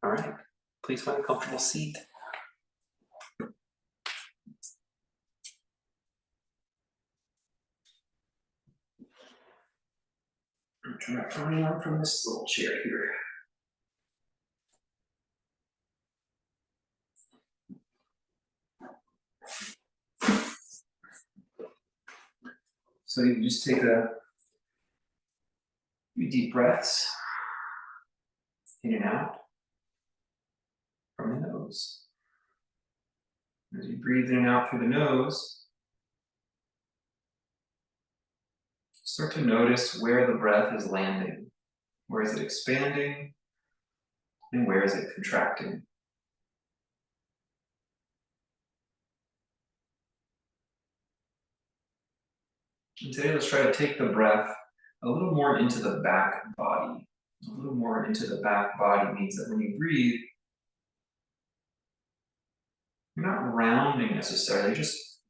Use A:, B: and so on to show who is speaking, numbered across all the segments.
A: All right, please find a comfortable seat. I'm trying to find one from this little chair here. So you can just take a few deep breaths in and out from the nose. As you breathe in and out through the nose, start to notice where the breath is landing. Where is it expanding? And where is it contracting? And today, let's try to take the breath a little more into the back body. A little more into the back body means that when you breathe, you're not rounding necessarily, just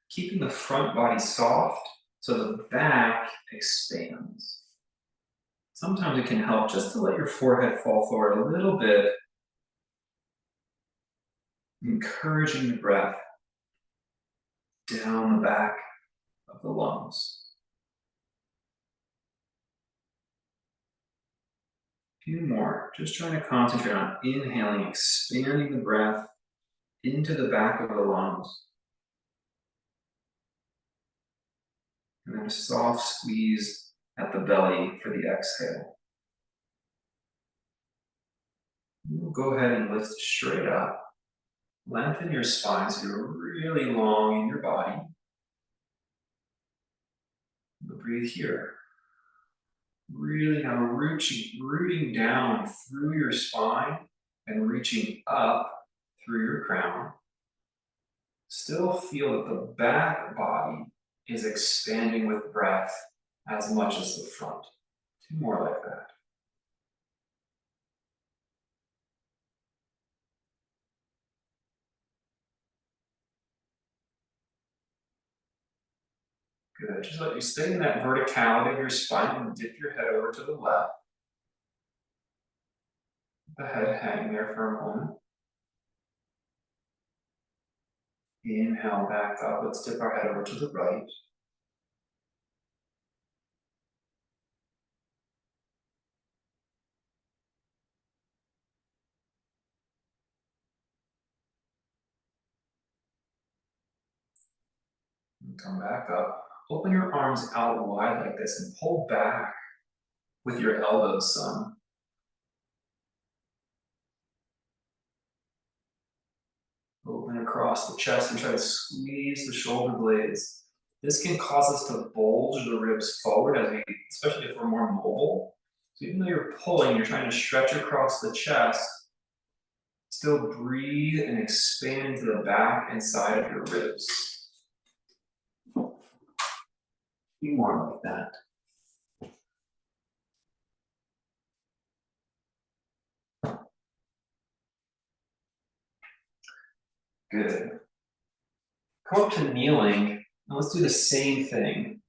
A: keeping the front body soft so the back expands. Sometimes it can help just to let your forehead fall forward a little bit, encouraging the breath down the back of the lungs. A few more, just trying to concentrate on inhaling, expanding the breath into the back of the lungs. And then a soft squeeze at the belly for the exhale. You'll go ahead and lift straight up. Lengthen your spine so you're really long in your body. You'll breathe here. Really now rooting down through your spine and reaching up through your crown. Still feel that the back body is expanding with breath as much as the front. Two more like that. Good. Just let you stay in that verticality of your spine and dip your head over to the left. The head hang there for a moment. Inhale back up. Let's dip our head over to the right. And come back up. Open your arms out wide like this and pull back with your elbows some. Open across the chest and try to squeeze the shoulder blades. This can cause us to bulge the ribs forward, especially if we're more mobile. So even though you're pulling, you're trying to stretch across the chest, still breathe and expand into the back and side of your ribs. A few more like that. Good. Come up to kneeling, and let's do the same thing.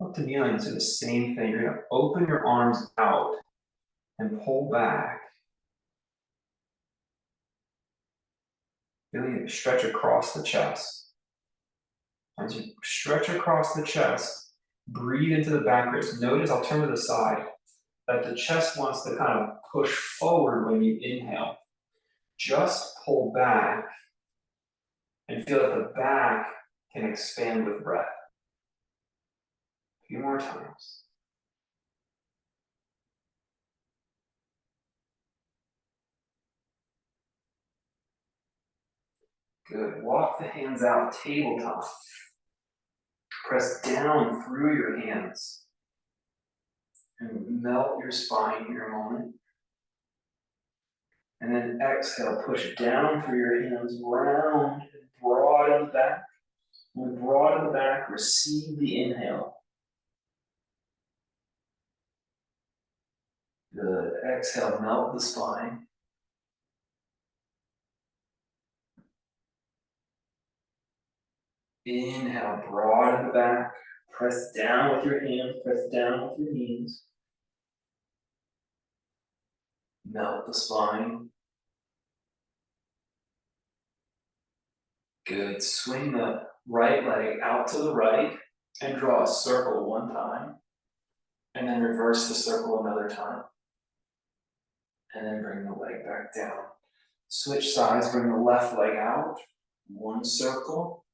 A: Up to kneeling, let's do the same thing. You're gonna open your arms out and pull back. Feeling it stretch across the chest. As you stretch across the chest, breathe into the back ribs. Notice, I'll turn to the side, that the chest wants to kind of push forward when you inhale. Just pull back and feel that the back can expand with breath. A few more times. Good. Walk the hands out, tabletop. Press down through your hands. And melt your spine here a moment. And then exhale, push down through your hands, round and broad in the back. And broad in the back, receive the inhale. Good. Exhale, melt the spine. Inhale, broad in the back. Press down with your hands, press down with your knees. Melt the spine. Good. Swing the right leg out to the right and draw a circle one time. And then reverse the circle another time. And then bring the leg back down. Switch sides, bring the left leg out. One circle.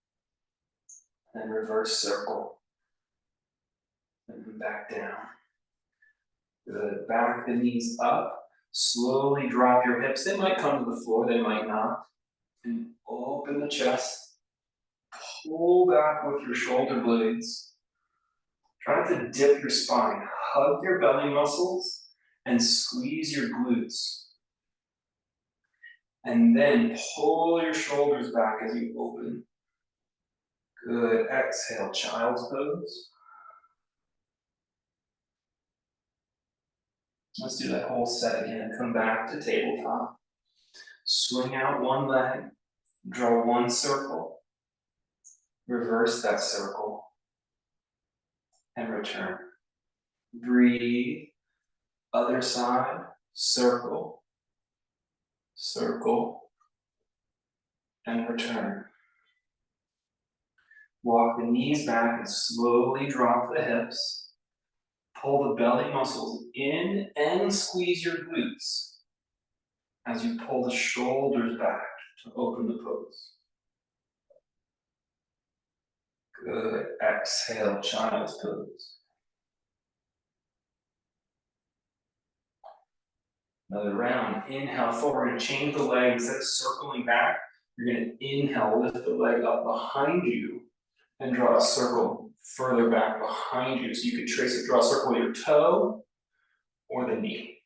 A: And reverse circle. And then back down. Good. Back the knees up. Slowly drop your hips. They might come to the floor, they might not. And open the chest. Pull back with your shoulder blades. Try to dip your spine. Hug your belly muscles and squeeze your glutes. And then pull your shoulders back as you open. Good. Exhale, child's pose. Let's do that whole set again. Come back to tabletop. Swing out one leg. Draw one circle. Reverse that circle. And return. Breathe. Other side. Circle. Circle. And return. Walk the knees back and slowly drop the hips. Pull the belly muscles in and squeeze your glutes as you pull the shoulders back to open the pose. Good. Exhale, child's pose. Another round. Inhale forward and change the leg. Instead of circling back, you're going to inhale, lift the leg up behind you and draw a circle further back behind you. So you could trace it, draw a circle with your toe or the knee,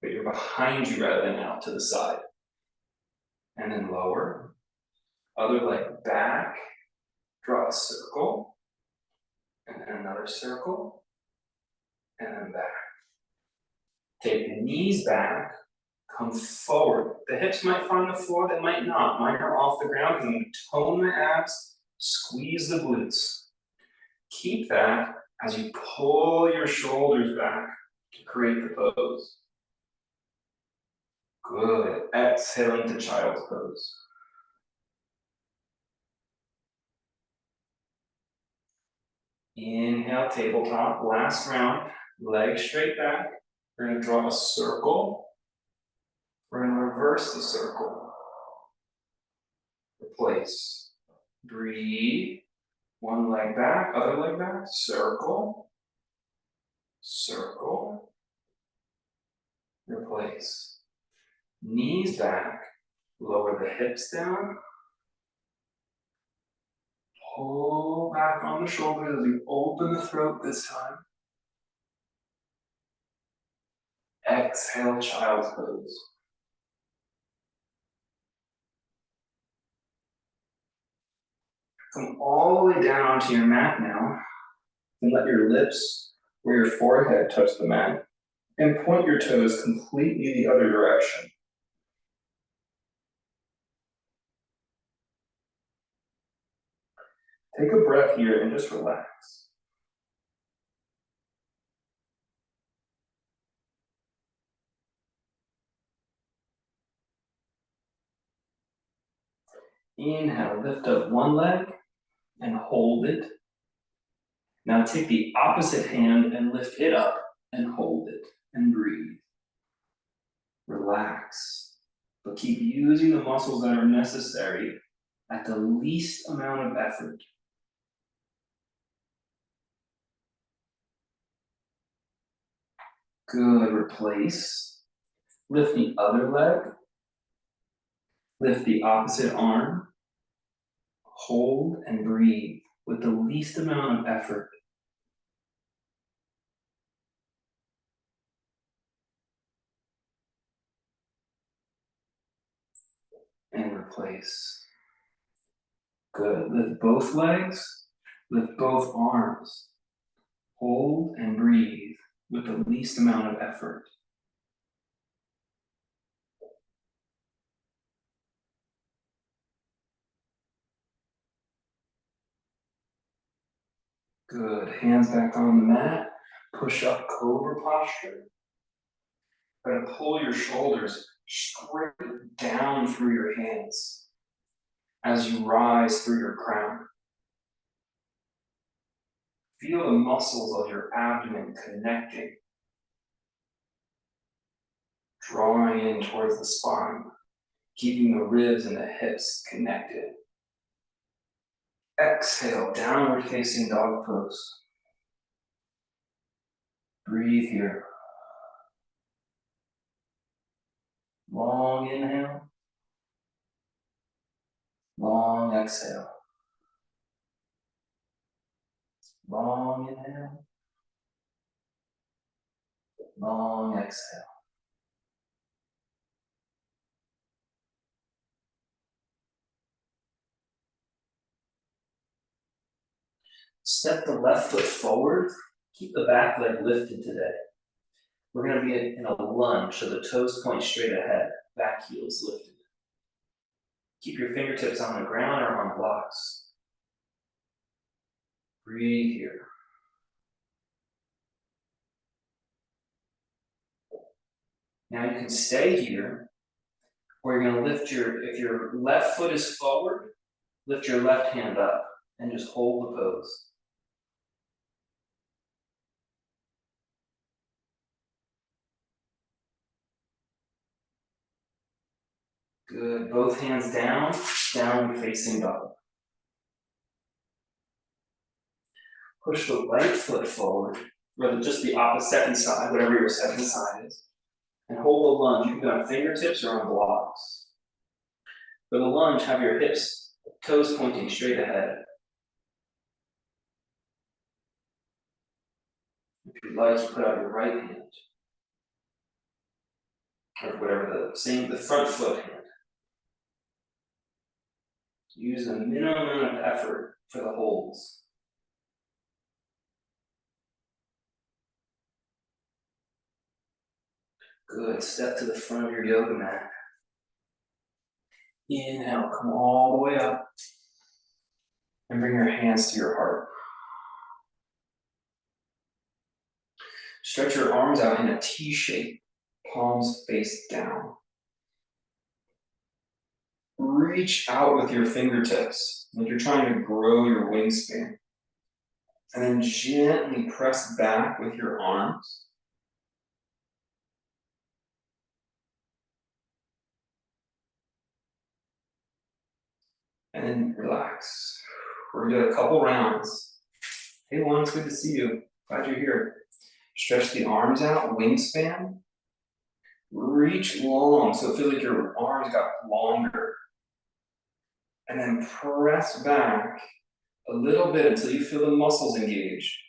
A: but you're behind you rather than out to the side. And then lower, other leg back, draw a circle, and then another circle, and then back. Take the knees back, come forward. The hips might find the floor, they might not. Mine are off the ground. You can tone the abs, squeeze the glutes. Keep that as you pull your shoulders back to create the pose. Good. Exhale into child's pose. Inhale, tabletop. Last round. Legs straight back. We're going to draw a circle. We're going to reverse the circle. Replace. Breathe. One leg back, other leg back. Circle. Circle. Replace. Knees back. Lower the hips down. Pull back on the shoulders as you open the throat this time. Exhale, child's pose. Come all the way down onto your mat now, and let your lips or your forehead touch the mat, and point your toes completely the other direction. Take a breath here and just relax. Inhale, lift up one leg and hold it. Now take the opposite hand and lift it up and hold it and breathe. Relax, but keep using the muscles that are necessary at the least amount of effort. Good, replace. Lift the other leg. Lift the opposite arm. Hold and breathe with the least amount of effort. And replace. Good, lift both legs. Lift both arms. Hold and breathe with the least amount of effort. Good, hands back on the mat. Push up cobra posture. Try to pull your shoulders straight down through your hands as you rise through your crown. Feel the muscles of your abdomen connecting, drawing in towards the spine, keeping the ribs and the hips connected. Exhale, downward facing dog pose. Breathe here. Long inhale, long exhale. Long inhale, long exhale. Step the left foot forward. Keep the back leg lifted today. We're going to be in a lunge, so the toes point straight ahead, back heels lifted. Keep your fingertips on the ground or on blocks. Breathe here. Now you can stay here, or you're going to lift if your left foot is forward, lift your left hand up and just hold the pose. Good, both hands down, downward facing dog. Push the right foot forward, or just the opposite second side, whatever your second side is. And hold the lunge. You can go on fingertips or on blocks. For the lunge, have your hips, toes pointing straight ahead. If you'd like, you put out your right hand. Or whatever the front foot hand. Use the minimum amount of effort for the holds. Good, step to the front of your yoga mat. Inhale, come all the way up. And bring your hands to your heart. Stretch your arms out in a T shape, palms face down. Reach out with your fingertips, like you're trying to grow your wingspan. And then gently press back with your arms. And then relax. We're gonna do a couple rounds. Hey Juan, it's good to see you. Glad you're here. Stretch the arms out, wingspan. Reach long, so it feels like your arms got longer. And then press back a little bit until you feel the muscles engage.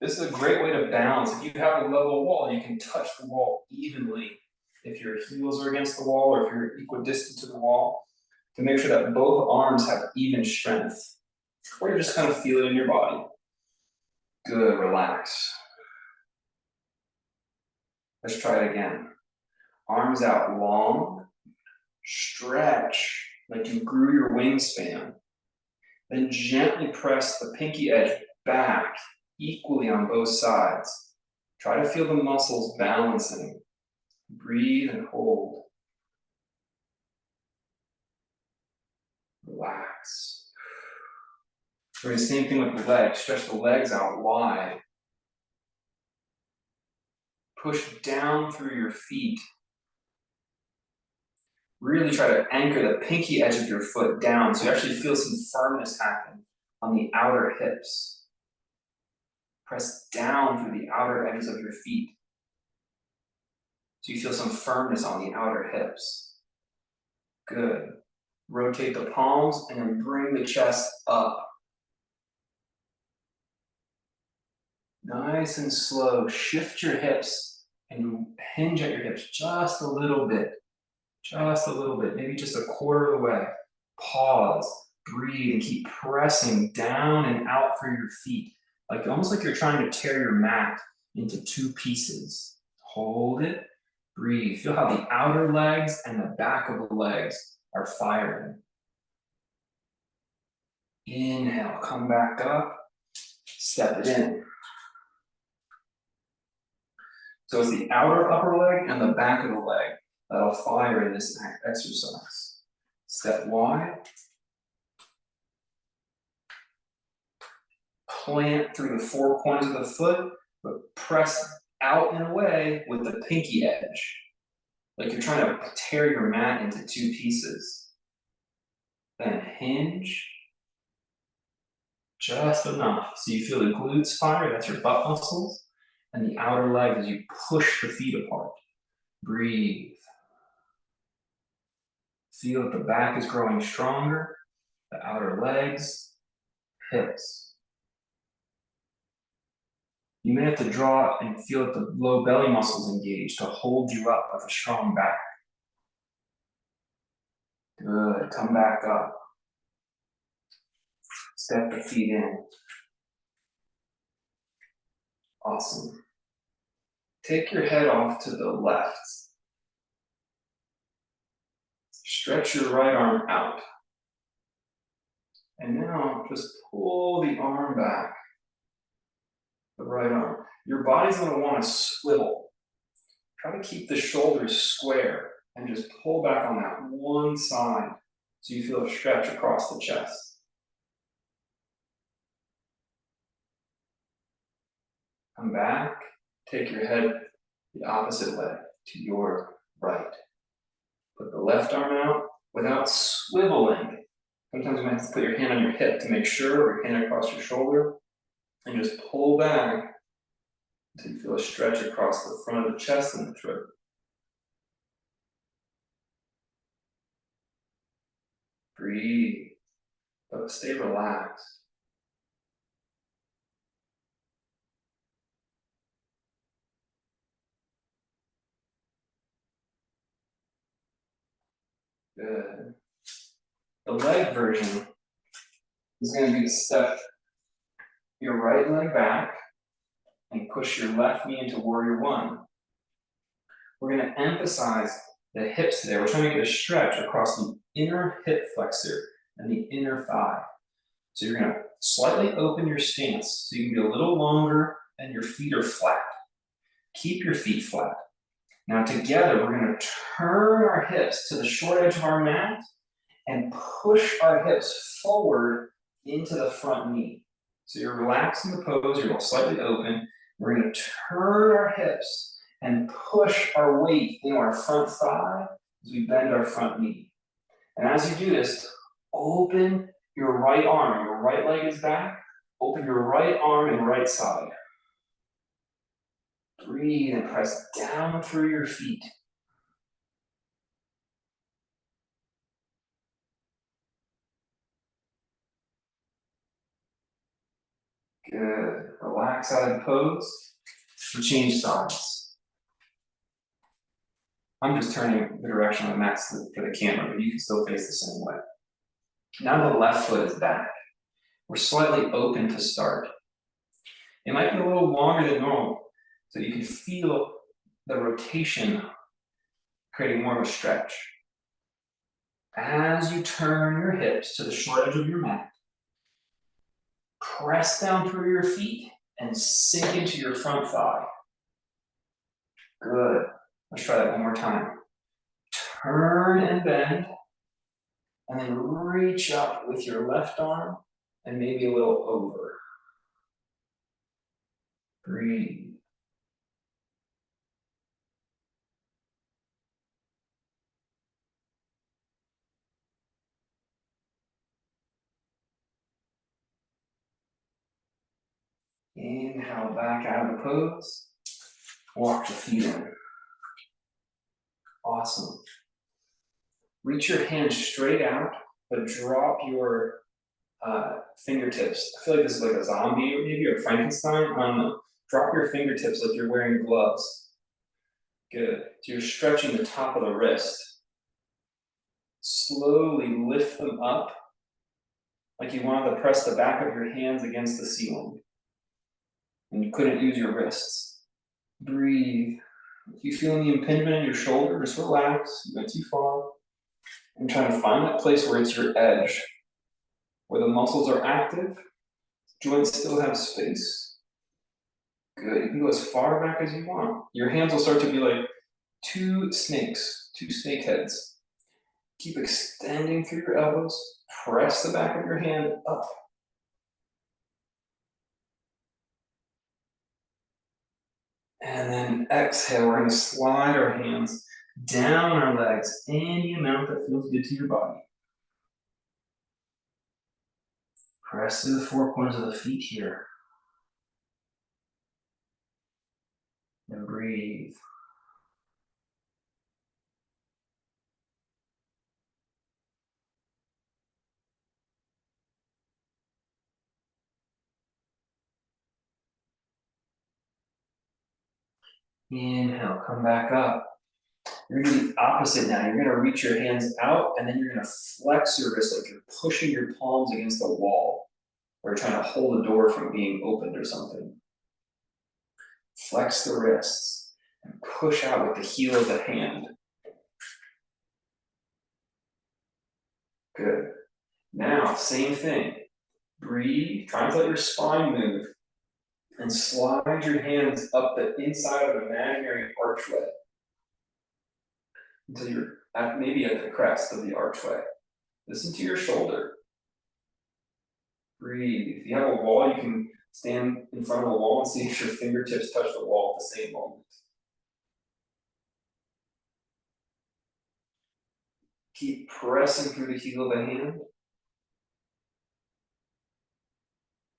A: This is a great way to balance. If you have a level wall, you can touch the wall evenly. If your heels are against the wall or if you're equidistant to the wall, to make sure that both arms have even strength. Or you just kind of feel it in your body. Good, relax. Let's try it again. Arms out long, stretch like you grew your wingspan. Then gently press the pinky edge back equally on both sides. Try to feel the muscles balancing. Breathe and hold. Relax. Doing the same thing with the legs. Stretch the legs out wide. Push down through your feet. Really try to anchor the pinky edge of your foot down so you actually feel some firmness happen on the outer hips. Press down through the outer edges of your feet so you feel some firmness on the outer hips. Good. Rotate the palms and then bring the chest up. Nice and slow. Shift your hips and hinge at your hips just a little bit. Just a little bit, maybe just a quarter of the way. Pause, breathe, and keep pressing down and out through your feet. Almost like you're trying to tear your mat into two pieces. Hold it, breathe. Feel how the outer legs and the back of the legs are firing. Inhale, come back up, step it in. So it's the outer upper leg and the back of the leg that'll fire in this exercise. Step wide. Plant through the four corners of the foot, but press out and away with the pinky edge. Like you're trying to tear your mat into two pieces. Then hinge. Just enough. So you feel the glutes fire, that's your butt muscles. And the outer leg as you push the feet apart. Breathe. Feel that the back is growing stronger. The outer legs, hips. You may have to draw and feel that the low belly muscles engage to hold you up with a strong back. Good, come back up. Step the feet in. Awesome. Take your head off to the left. Stretch your right arm out. And now just pull the arm back. The right arm. Your body's going to want to swivel. Try to keep the shoulders square and just pull back on that one side so you feel a stretch across the chest. Come back. Take your head the opposite way to your right. Put the left arm out without swiveling. Sometimes you might have to put your hand on your hip to make sure, or your hand across your shoulder, and just pull back until you feel a stretch across the front of the chest and the throat. Breathe, but stay relaxed. Good. The leg version is going to be to step your right leg back and push your left knee into warrior one. We're going to emphasize the hips today. We're trying to get a stretch across the inner hip flexor and the inner thigh. So you're going to slightly open your stance so you can be a little longer and your feet are flat. Keep your feet flat. Now together, we're going to turn our hips to the short edge of our mat and push our hips forward into the front knee. So you're relaxing the pose, you're slightly open. We're going to turn our hips and push our weight into our front thigh as we bend our front knee. And as you do this, open your right arm. Your right leg is back. Open your right arm and right side. Breathe and press down through your feet. Good. Relax out of the pose and change sides. I'm just turning the direction of the mat for the camera, but you can still face the same way. Now the left foot is back. We're slightly open to start. It might be a little longer than normal, so you can feel the rotation creating more of a stretch. As you turn your hips to the short edge of your mat, press down through your feet and sink into your front thigh. Good. Let's try that one more time. Turn and bend, and then reach up with your left arm and maybe a little over. Breathe. Inhale back out of the pose. Walk the feet in. Awesome. Reach your hands straight out, but drop your fingertips. I feel like this is like a zombie, or maybe a Frankenstein. Drop your fingertips like you're wearing gloves. Good. So you're stretching the top of the wrist. Slowly lift them up like you wanted to press the back of your hands against the ceiling. And you couldn't use your wrists. Breathe. If you feel the impingement in your shoulder, just relax. You went too far. And trying to find that place where it's your edge, where the muscles are active, joints still have space. Good, you can go as far back as you want. Your hands will start to be like two snakes, two snake heads. Keep extending through your elbows. Press the back of your hand up. And then exhale, we're gonna slide our hands down our legs any amount that feels good to your body. Press through the four corners of the feet here. And breathe. Inhale, come back up. You're gonna do the opposite now. You're gonna reach your hands out and then you're gonna flex your wrists like you're pushing your palms against the wall or trying to hold a door from being opened or something. Flex the wrists and push out with the heel of the hand. Good. Now, same thing. Breathe, try not to let your spine move, and slide your hands up the inside of an imaginary archway until you're maybe at the crest of the archway. Listen to your shoulder. Breathe. If you have a wall, you can stand in front of a wall and see if your fingertips touch the wall at the same moment. Keep pressing through the heel of the hand.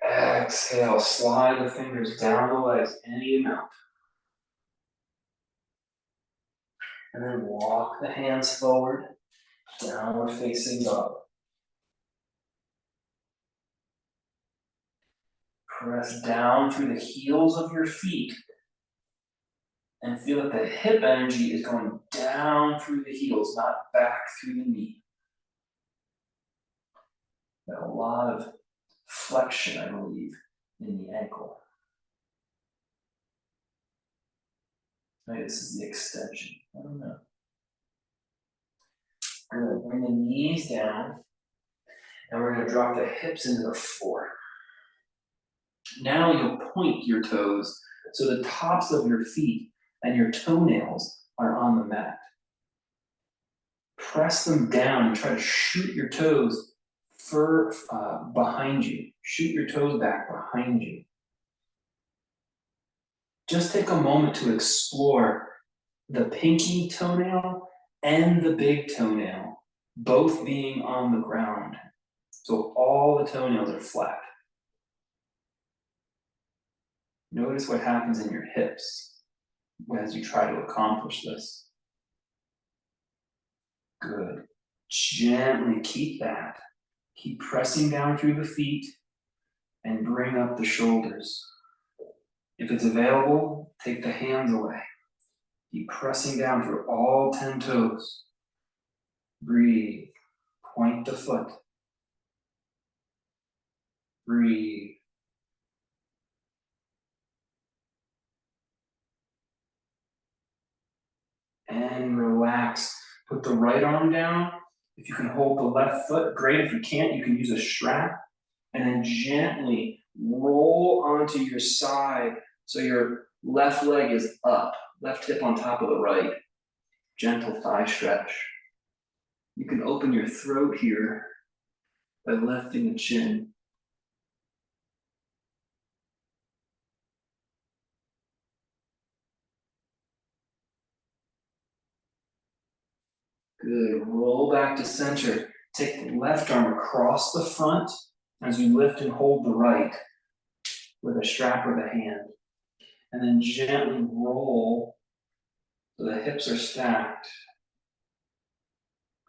A: Exhale, slide the fingers down the legs any amount. And then walk the hands forward, downward facing dog. Press down through the heels of your feet and feel that the hip energy is going down through the heels, not back through the knee. Got a lot of flexion, I believe, in the ankle. Maybe this is the extension. I don't know. Good. Bring the knees down, and we're going to drop the hips into the floor. Now you'll point your toes so the tops of your feet and your toenails are on the mat. Press them down and try to shoot your toes behind you. Shoot your toes back behind you. Just take a moment to explore the pinky toenail and the big toenail, both being on the ground. So all the toenails are flat. Notice what happens in your hips as you try to accomplish this. Good. Gently keep that. Keep pressing down through the feet and bring up the shoulders. If it's available, take the hands away. Keep pressing down through all 10 toes. Breathe. Point the foot. Breathe. And relax. Put the right arm down. If you can hold the left foot, great. If you can't, you can use a strap. And then gently roll onto your side so your left leg is up, left hip on top of the right. Gentle thigh stretch. You can open your throat here by lifting the chin. Good. Roll back to center. Take the left arm across the front as you lift and hold the right with a strap or the hand. And then gently roll so the hips are stacked.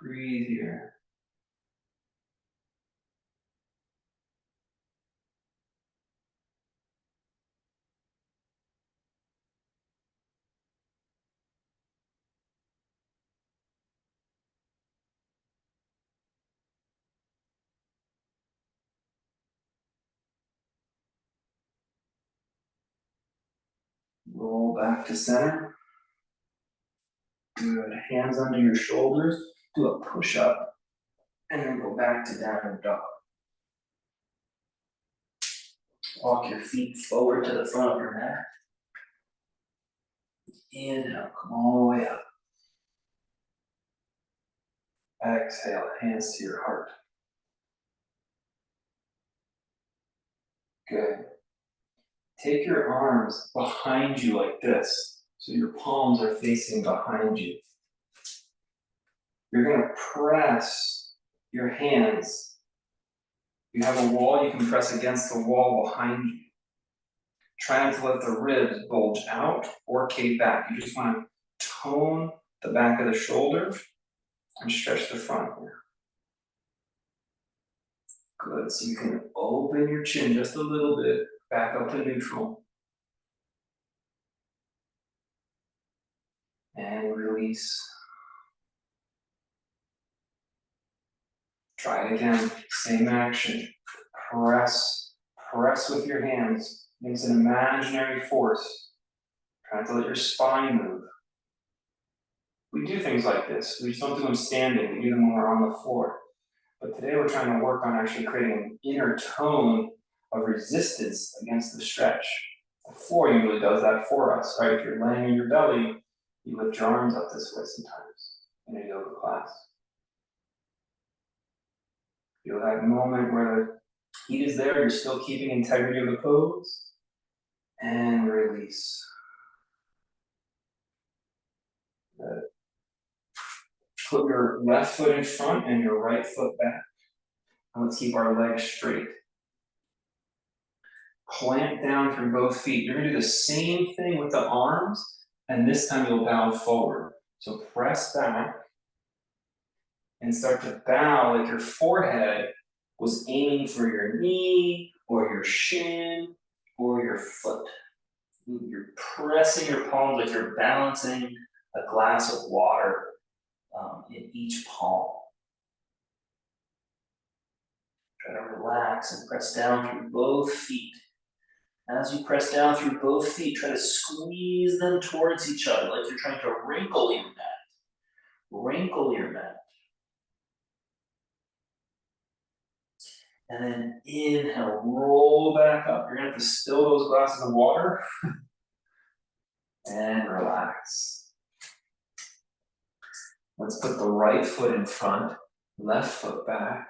A: Breathe here. Roll back to center. Good. Hands under your shoulders. Do a push-up. And then go back to downward dog. Walk your feet forward to the front of your mat. Inhale, come all the way up. Exhale, hands to your heart. Good. Take your arms behind you like this, so your palms are facing behind you. You're going to press your hands. You have a wall, you can press against the wall behind you. Try not to let the ribs bulge out or cave back. You just want to tone the back of the shoulder and stretch the front here. Good, so you can open your chin just a little bit, back up to neutral. And release. Try it again, same action. Press with your hands against an imaginary force. Try not to let your spine move. We do things like this. We just don't do them standing, we do them when we're on the floor. But today we're trying to work on actually creating an inner tone of resistance against the stretch. The floor usually does that for us, right? If you're laying in your belly, you lift your arms up this way sometimes in a yoga class. Feel that moment where the heat is there, you're still keeping integrity of the pose, and release. Good. Put your left foot in front and your right foot back. And let's keep our legs straight. Plant down through both feet. You're gonna do the same thing with the arms, and this time you'll bow forward. So press back and start to bow like your forehead was aiming for your knee or your shin or your foot. You're pressing your palms like you're balancing a glass of water in each palm. Try to relax and press down through both feet. As you press down through both feet, try to squeeze them towards each other like you're trying to wrinkle your mat. Wrinkle your mat. And then inhale, roll back up. You're gonna have to spill those glasses of water. And relax. Let's put the right foot in front, left foot back.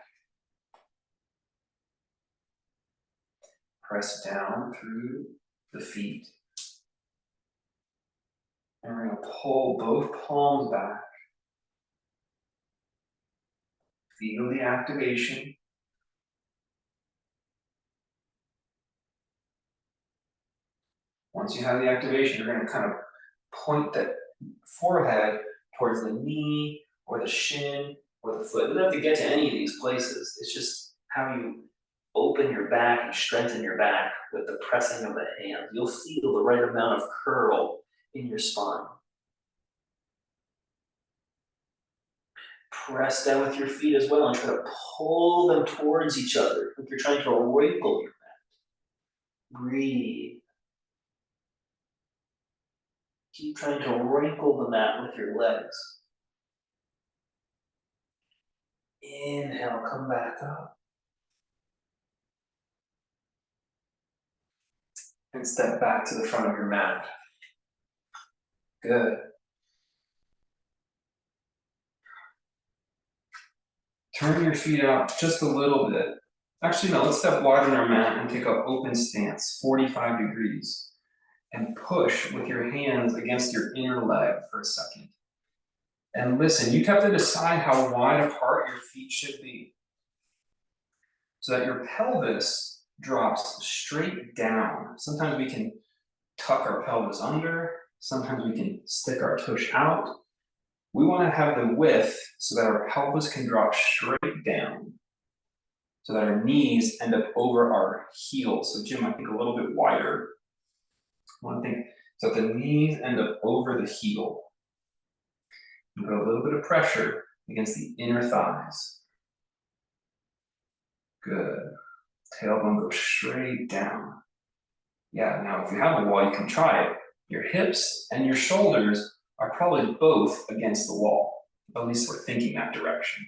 A: Press down through the feet. And we're gonna pull both palms back. Feel the activation. Once you have the activation, you're gonna kind of point the forehead towards the knee or the shin or the foot. You don't have to get to any of these places. It's just how you open your back and strengthen your back with the pressing of the hands. You'll feel the right amount of curl in your spine. Press down with your feet as well and try to pull them towards each other like you're trying to wrinkle your mat. Breathe. Keep trying to wrinkle the mat with your legs. Inhale, come back up. And step back to the front of your mat. Good. Turn your feet out just a little bit. Actually, no, let's step wide on our mat and take up open stance, 45 degrees. And push with your hands against your inner leg for a second. And listen, you have to decide how wide apart your feet should be so that your pelvis drops straight down. Sometimes we can tuck our pelvis under, sometimes we can stick our tush out. We want to have the width so that our pelvis can drop straight down, so that our knees end up over our heels. So Jim, I think a little bit wider. One thing, so the knees end up over the heel. You put a little bit of pressure against the inner thighs. Good. Tailbone goes straight down. Yeah, now if you have a wall, you can try it. Your hips and your shoulders are probably both against the wall. At least we're thinking that direction.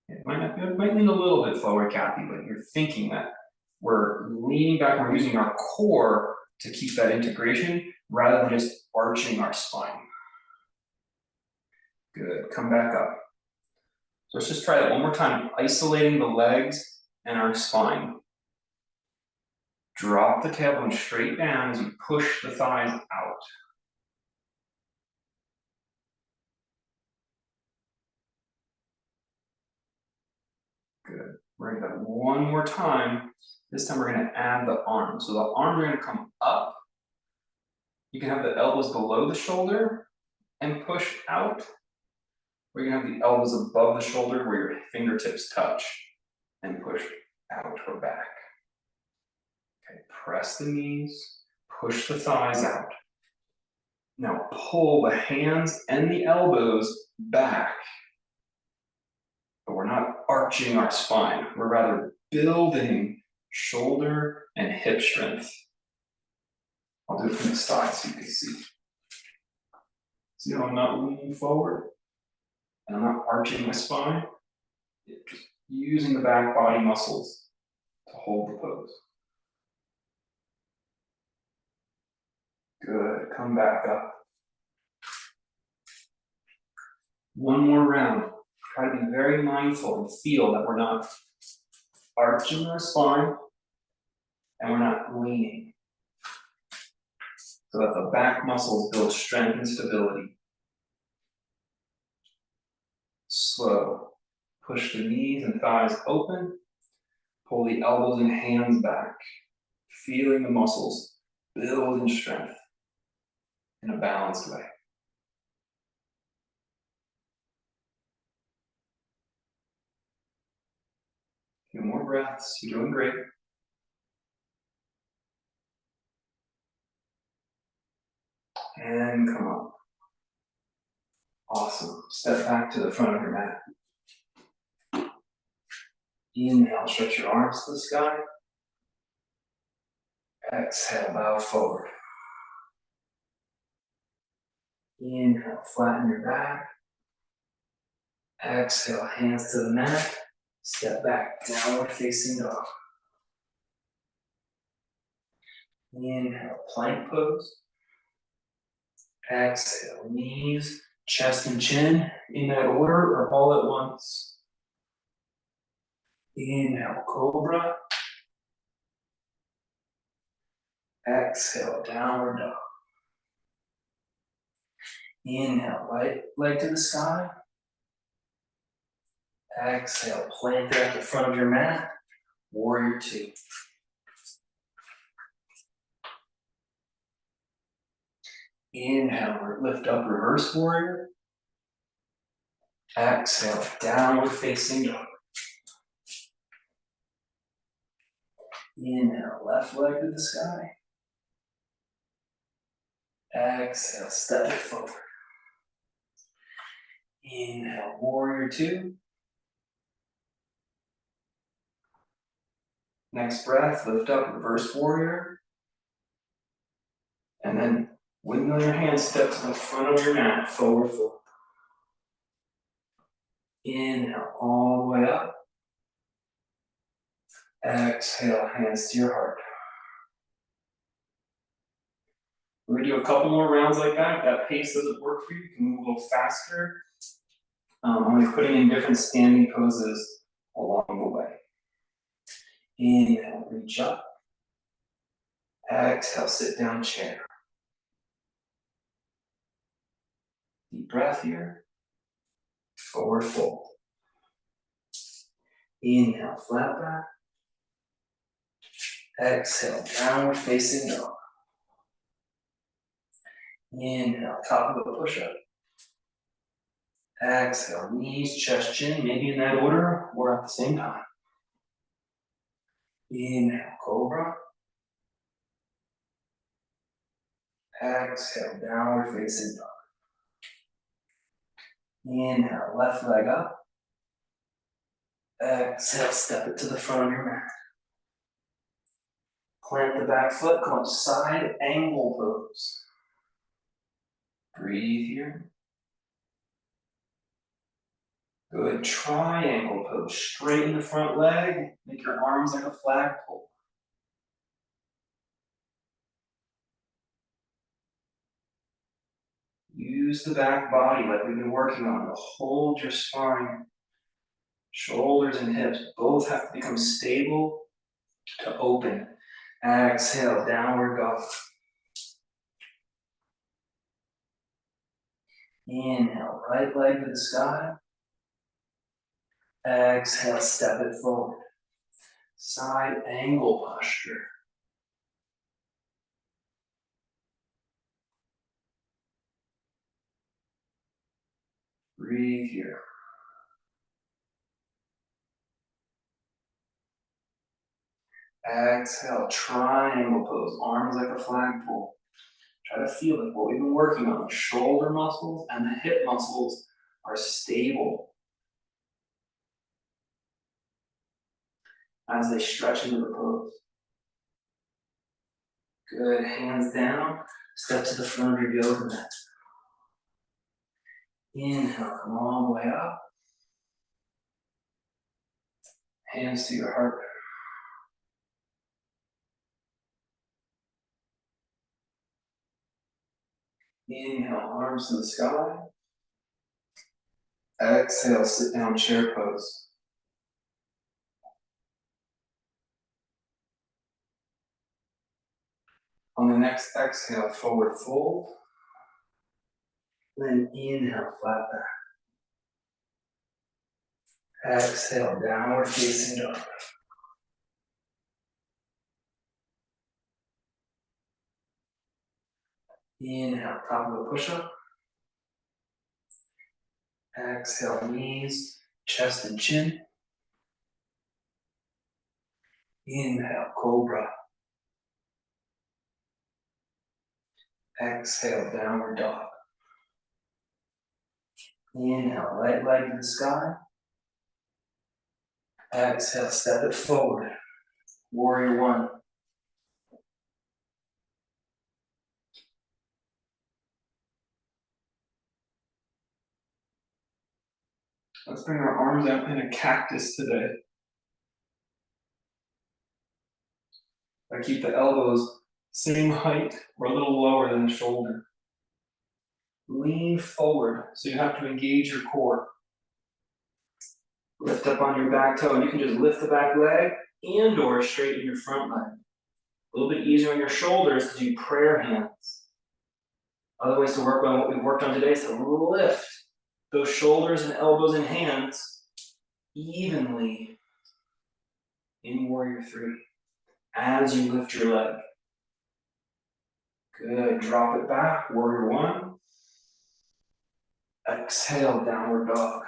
A: It might lean a little bit forward, Kathy, but you're thinking that we're leaning back, we're using our core to keep that integration, rather than just arching our spine. Good, come back up. So let's just try that one more time, isolating the legs and our spine. Drop the tailbone straight down as you push the thighs out. Good. We're gonna do that one more time. This time we're gonna add the arms. So the arms are gonna come up. You can have the elbows below the shoulder and push out. Or you can have the elbows above the shoulder where your fingertips touch and push out or back. Okay, press the knees, push the thighs out. Now pull the hands and the elbows back. But we're not arching our spine. We're rather building shoulder and hip strength. I'll do it from the side so you can see. See how I'm not leaning forward? And I'm not arching my spine. Just using the back body muscles to hold the pose. Good, come back up. One more round. Try to be very mindful and feel that we're not arching our spine and we're not leaning. So that the back muscles build strength and stability. Slow. Push the knees and thighs open. Pull the elbows and hands back. Feeling the muscles build in strength in a balanced way. A few more breaths. You're doing great. And come up. Awesome. Step back to the front of your mat. Inhale, stretch your arms to the sky. Exhale, bow forward. Inhale, flatten your back. Exhale, hands to the mat. Step back, downward facing dog. Inhale, plank pose. Exhale, knees, chest and chin in that order or all at once. Inhale, cobra. Exhale, downward dog. Inhale, right leg to the sky. Exhale, plant it at the front of your mat. Warrior two. Inhale, lift up, reverse warrior. Exhale, downward facing dog. Inhale, left leg to the sky. Exhale, step it forward. Inhale, warrior two. Next breath, lift up, reverse warrior. And then windmill your hands, step to the front of your mat, forward fold. Inhale, all the way up. Exhale, hands to your heart. We're gonna do a couple more rounds like that. If that pace doesn't work for you, you can move a little faster. I'm gonna be putting in different standing poses along the way. Inhale, reach up. Exhale, sit down chair. Deep breath here. Forward fold. Inhale, flat back. Exhale, downward facing dog. Inhale, top of the push-up. Exhale, knees, chest, chin, maybe in that order or at the same time. Inhale, cobra. Exhale, downward facing dog. Inhale, left leg up. Exhale, step it to the front of your mat. Plant the back foot, come up side angle pose. Breathe here. Good, triangle pose. Straighten the front leg, make your arms like a flagpole. Use the back body like we've been working on to hold your spine. Shoulders and hips both have to become stable to open. Exhale, downward dog. Inhale, right leg to the sky. Exhale, step it forward. Side angle posture. Breathe here. Exhale, triangle pose, arms like a flagpole. Try to feel like what we've been working on, the shoulder muscles and the hip muscles are stable as they stretch into the pose. Good, hands down, step to the front of your yoga mat. Inhale, come all the way up. Hands to your heart. Inhale, arms to the sky. Exhale, sit down chair pose. On the next exhale, forward fold. Then inhale, flat back. Exhale, downward facing dog. Inhale, top of a push-up. Exhale, knees, chest and chin. Inhale, cobra. Exhale, downward dog. Inhale, right leg to the sky. Exhale, step it forward. Warrior one. Let's bring our arms out in a cactus today. I keep the elbows same height or a little lower than the shoulder. Lean forward, so you have to engage your core. Lift up on your back toe, and you can just lift the back leg and or straighten your front leg. A little bit easier on your shoulders to do prayer hands. Other ways to work on what we've worked on today is to lift those shoulders and elbows and hands evenly in warrior three as you lift your leg. Good, drop it back, warrior one. Exhale, downward dog.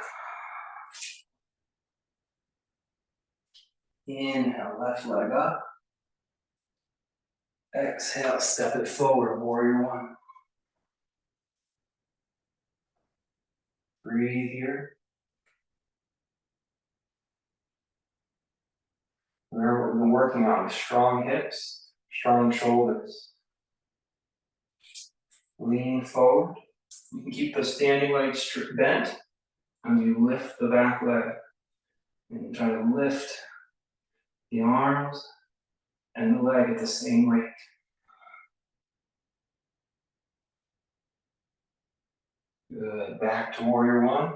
A: Inhale, left leg up. Exhale, step it forward, warrior one. Breathe here. Remember what we've been working on, strong hips, strong shoulders. Lean forward. You can keep the standing legs bent and you lift the back leg. And try to lift the arms and the leg at the same rate. Good, back to warrior one.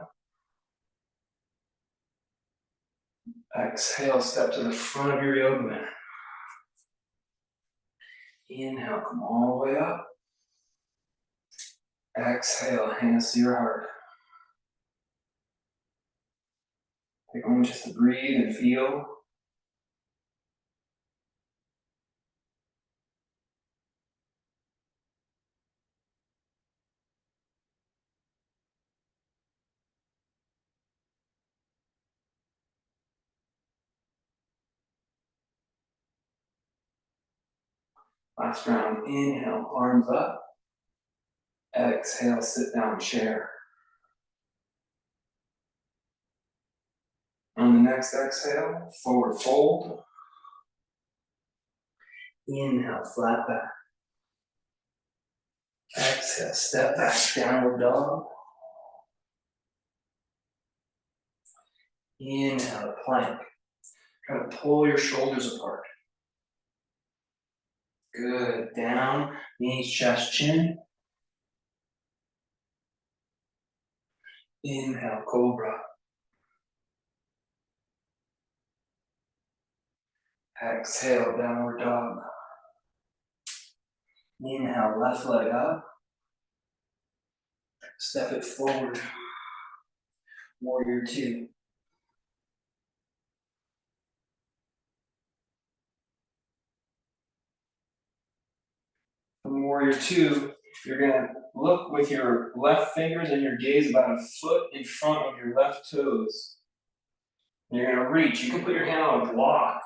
A: Exhale, step to the front of your yoga mat. Inhale, come all the way up. Exhale, hands to your heart. Take a moment just to breathe and feel. Last round, inhale, arms up. Exhale, sit down chair. On the next exhale, forward fold. Inhale, flat back. Exhale, step back, downward dog. Inhale, plank. Try to pull your shoulders apart. Good, down, knees, chest, chin. Inhale, cobra. Exhale, downward dog. Inhale, left leg up. Step it forward. Warrior two. From warrior two, you're gonna look with your left fingers and your gaze about a foot in front of your left toes. And you're gonna reach. You can put your hand on a block,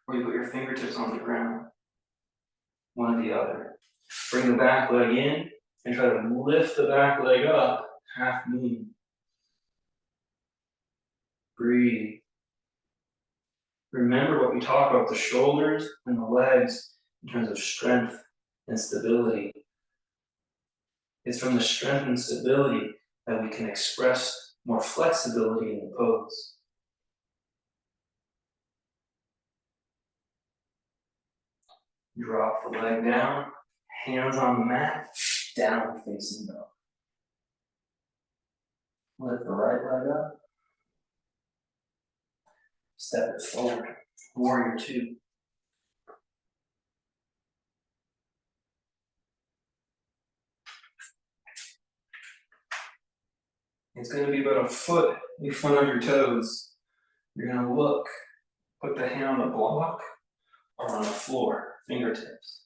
A: or you put your fingertips on the ground. One or the other. Bring the back leg in and try to lift the back leg up, half moon. Breathe. Remember what we talked about, the shoulders and the legs in terms of strength and stability. It's from the strength and stability that we can express more flexibility in the pose. Drop the leg down, hands on the mat, down facing dog. Lift the right leg up. Step it forward. Warrior two. It's going to be about a foot in front of your toes. You're going to look, put the hand on the block or on the floor, fingertips.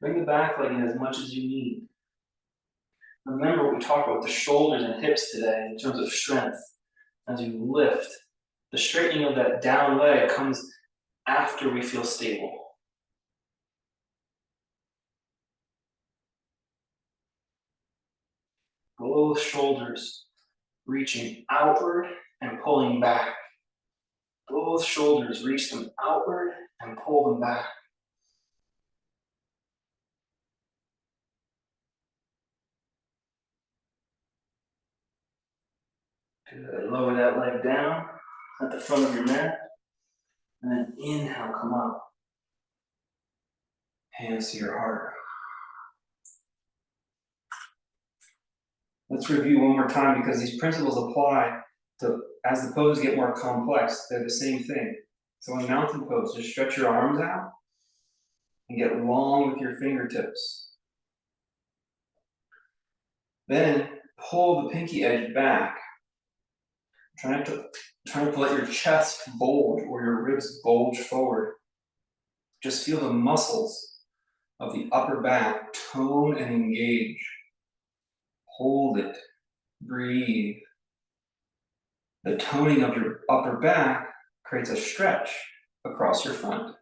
A: Bring the back leg in as much as you need. Remember what we talked about, the shoulders and hips today in terms of strength. As you lift, the straightening of that down leg comes after we feel stable. Both shoulders reaching outward and pulling back. Both shoulders reach them outward and pull them back. Good. Lower that leg down at the front of your mat. And then inhale, come up. Hands to your heart. Let's review one more time because these principles apply to, as the poses get more complex, they're the same thing. So in mountain pose, just stretch your arms out and get long with your fingertips. Then pull the pinky edge back. Trying to let your chest bulge or your ribs bulge forward. Just feel the muscles of the upper back tone and engage. Hold it. Breathe. The toning of your upper back creates a stretch across your front.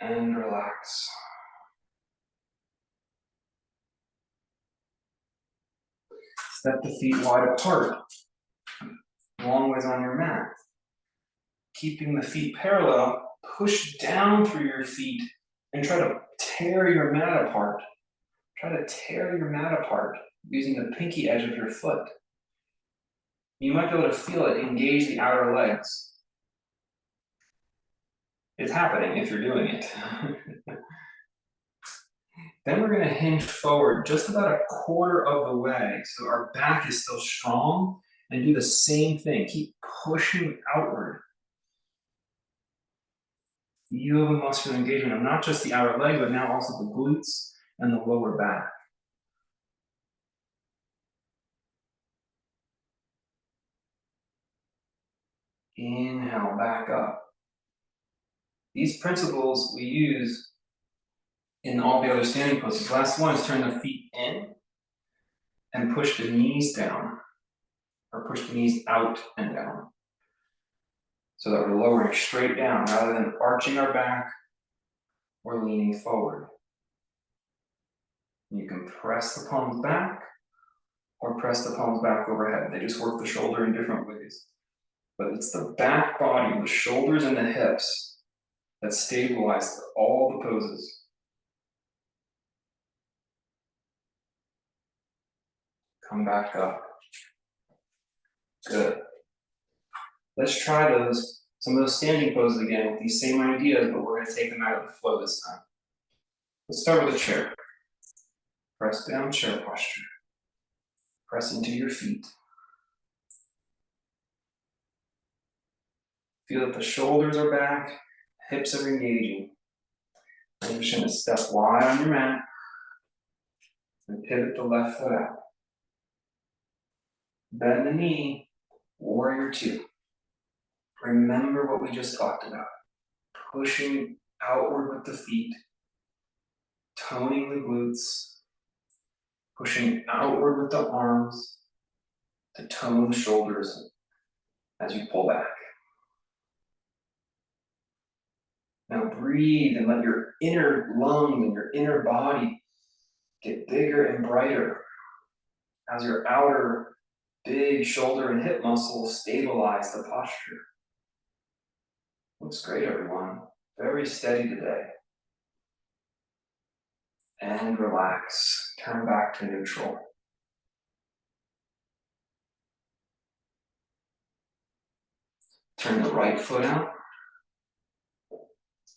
A: And relax. Step the feet wide apart, long ways on your mat. Keeping the feet parallel, push down through your feet and try to tear your mat apart. Try to tear your mat apart using the pinky edge of your foot. You might be able to feel it engage the outer legs. It's happening if you're doing it. Then we're going to hinge forward just about a quarter of the way, so our back is still strong, and do the same thing. Keep pushing outward. Feel the muscular engagement of not just the outer leg, but now also the glutes and the lower back. Inhale, back up. These principles we use in all the other standing poses. Last one is turn the feet in and push the knees down, or push the knees out and down. So that we're lowering straight down rather than arching our back or leaning forward. You can press the palms back or press the palms back overhead. They just work the shoulder in different ways. But it's the back body, the shoulders and the hips that stabilize all the poses. Come back up. Good. Let's try those some of those standing poses again with these same ideas, but we're going to take them out of the flow this time. Let's start with a chair. Press down, chair posture. Press into your feet. Feel that the shoulders are back, hips are engaging. And you're just going to step wide on your mat and pivot the left foot out. Bend the knee, warrior two. Remember what we just talked about. Pushing outward with the feet, toning the glutes, pushing outward with the arms to tone the shoulders as you pull back. Now breathe and let your inner lungs and your inner body get bigger and brighter as your outer big shoulder and hip muscles stabilize the posture. Looks great, everyone. Very steady today. And relax. Turn back to neutral. Turn the right foot out.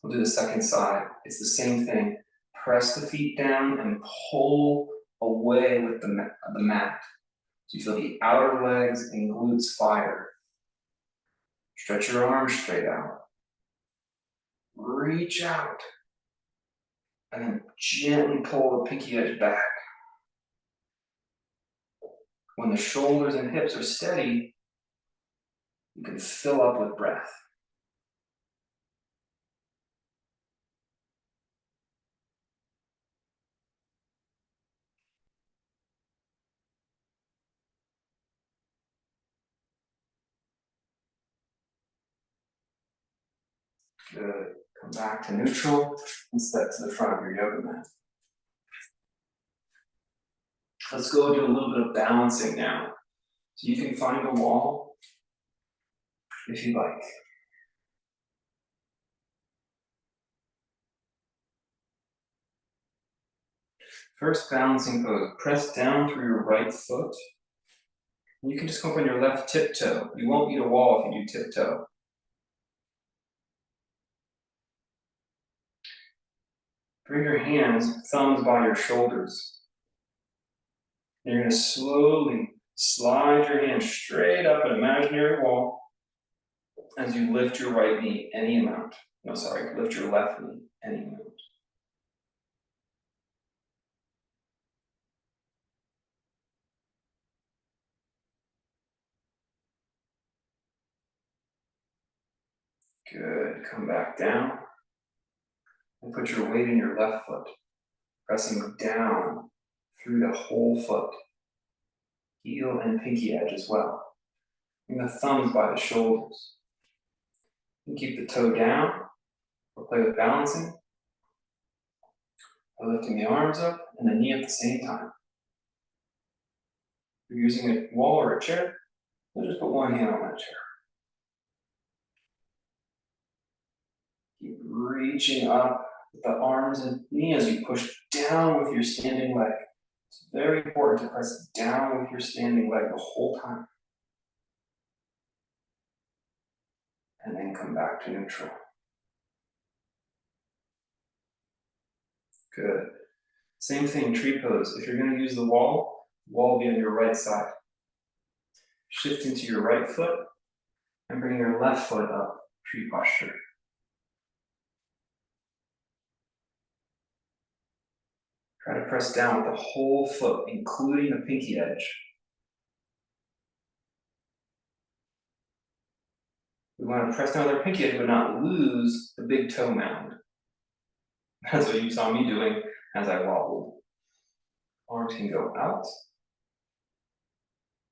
A: We'll do the second side. It's the same thing. Press the feet down and pull away with the mat. So you feel the outer legs and glutes fire. Stretch your arms straight out. Reach out. And then gently pull the pinky edge back. When the shoulders and hips are steady, you can fill up with breath. Good. Come back to neutral and step to the front of your yoga mat. Let's go do a little bit of balancing now. So you can find a wall if you like. First balancing pose, press down through your right foot. And you can just come up on your left tiptoe. You won't need a wall if you do tiptoe. Bring your hands, thumbs by your shoulders. And you're going to slowly slide your hands straight up an imaginary wall as you lift your right knee any amount. No, sorry, lift your left knee any amount. Good. Come back down and put your weight in your left foot, pressing down through the whole foot, heel and pinky edge as well. Bring the thumbs by the shoulders. And keep the toe down or play with balancing by lifting the arms up and the knee at the same time. If you're using a wall or a chair, you'll just put one hand on that chair. Keep reaching up with the arms and knee as you push down with your standing leg. It's very important to press down with your standing leg the whole time. And then come back to neutral. Good. Same thing, tree pose. If you're going to use the wall will be on your right side. Shift into your right foot and bring your left foot up, tree posture. Try to press down with the whole foot, including the pinky edge. We want to press down with our pinky edge, but not lose the big toe mound. That's what you saw me doing as I wobbled. Arms can go out,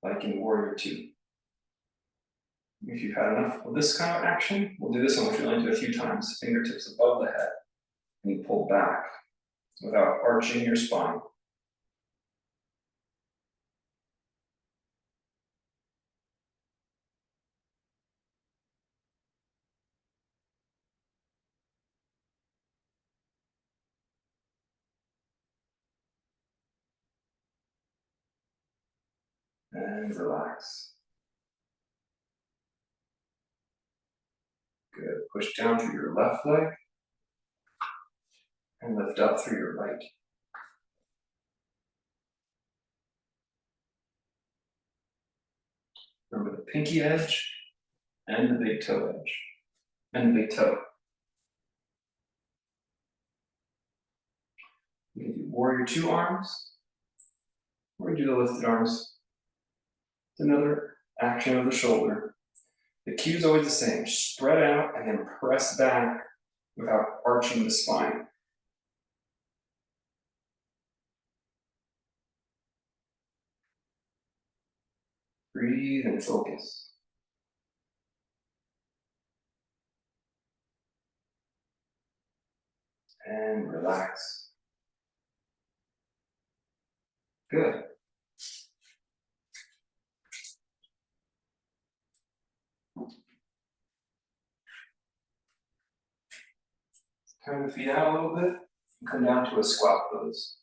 A: like in warrior two. If you've had enough of this kind of action, we'll do this one, which we'll only do a few times. Fingertips above the head, and you pull back without arching your spine. And relax. Good. Push down through your left leg and lift up through your right. Remember the pinky edge and the big toe edge and the big toe. You can do warrior two arms, or do the lifted arms. It's another action of the shoulder. The cue is always the same. Spread out and then press back without arching the spine. Breathe and focus. And relax. Good. Turn the feet out a little bit and come down to a squat pose.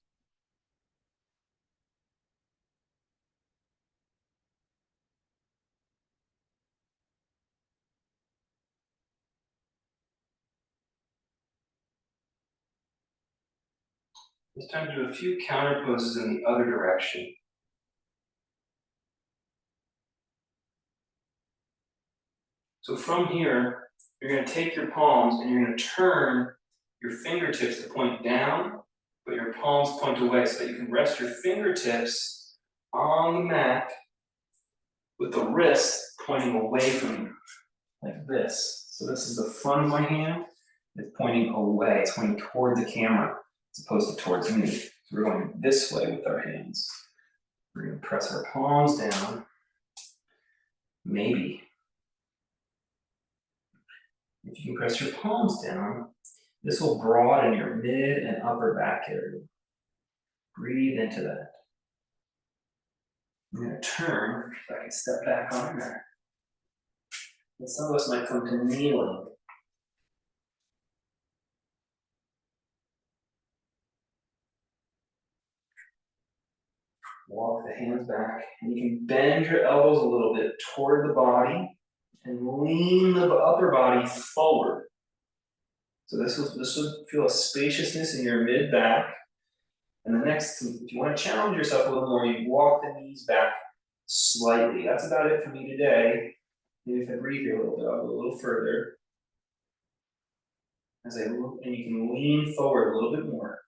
A: This time do a few counter poses in the other direction. So from here, you're going to take your palms and you're going to turn your fingertips to point down, but your palms point away so that you can rest your fingertips on the mat with the wrist pointing away from you, like this. So this is the front of my hand, it's pointing away, it's pointing toward the camera, as opposed to towards me. So we're going this way with our hands. We're going to press our palms down, maybe. If you can press your palms down, this will broaden your mid and upper back area. Breathe into that. I'm going to turn, if I can step back on there. And some of us might come to kneeling. Walk the hands back, and you can bend your elbows a little bit toward the body and lean the upper body forward. So this will feel a spaciousness in your mid back. And the next, if you want to challenge yourself a little more, you walk the knees back slightly. That's about it for me today. Maybe if I breathe here a little bit, I'll go a little further. As I move, and you can lean forward a little bit more.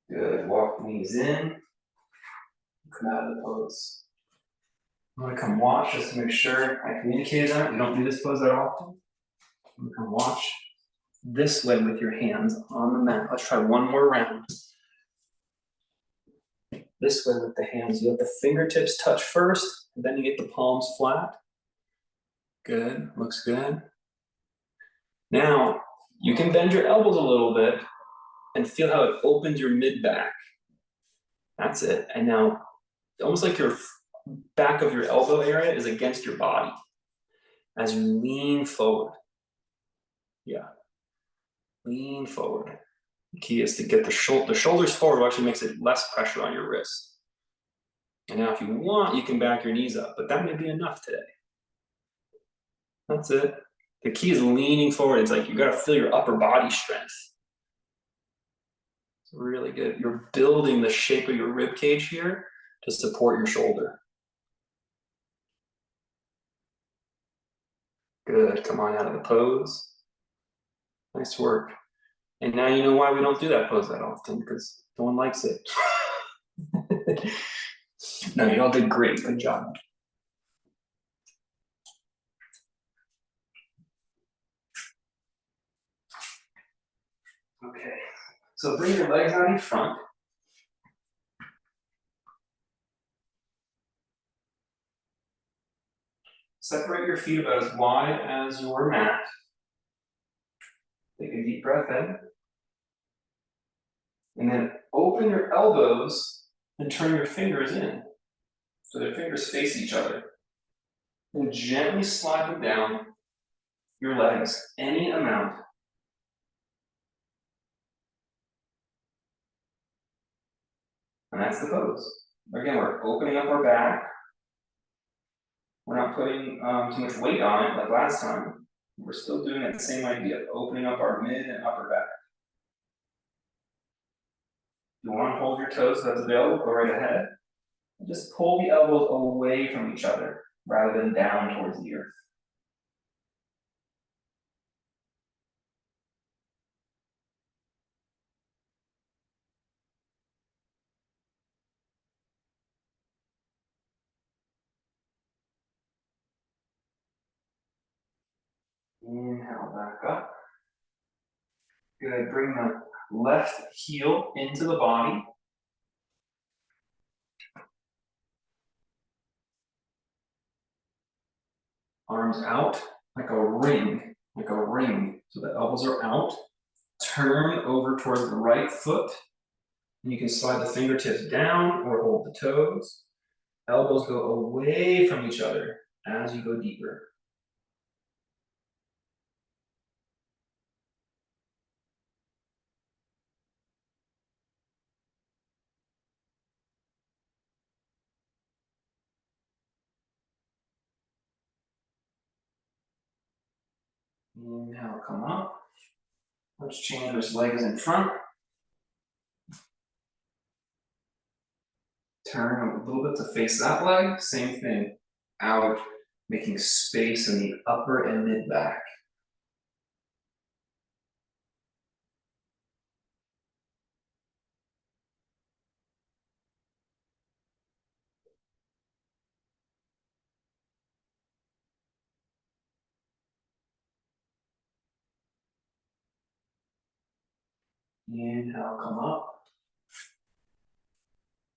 A: Good. Walk the knees in. Come out of the pose. I'm going to come watch just to make sure I communicated that. We don't do this pose that often. I'm going to come watch this way with your hands on the mat. Let's try one more round. This way with the hands. You let the fingertips touch first, and then you get the palms flat. Good. Looks good. Now, you can bend your elbows a little bit and feel how it opens your mid back. That's it. And now, almost like your back of your elbow area is against your body as you lean forward. Yeah. Lean forward. The key is to get the shoulders forward, which actually makes it less pressure on your wrist. And now if you want, you can back your knees up, but that may be enough today. That's it. The key is leaning forward. It's like you got to feel your upper body strength. It's really good. You're building the shape of your rib cage here to support your shoulder. Good. Come on out of the pose. Nice work. And now you know why we don't do that pose that often, because no one likes it. No, you all did great. Good job. Okay, so bring your legs out in front. Separate your feet about as wide as your mat. Take a deep breath in. And then open your elbows and turn your fingers in. So their fingers face each other. And gently slide them down your legs, any amount. And that's the pose. Again, we're opening up our back. We're not putting too much weight on it like last time. We're still doing that same idea of opening up our mid and upper back. If you want to hold your toes, that's available, go right ahead. And just pull the elbows away from each other rather than down towards the earth. Inhale back up. Good, bring the left heel into the body. Arms out like a ring, So the elbows are out. Turn over towards the right foot. And you can slide the fingertips down or hold the toes. Elbows go away from each other as you go deeper. Inhale, come up. Let's change which leg is in front. Turn a little bit to face that leg. Same thing. Out, making space in the upper and mid back. Inhale, come up.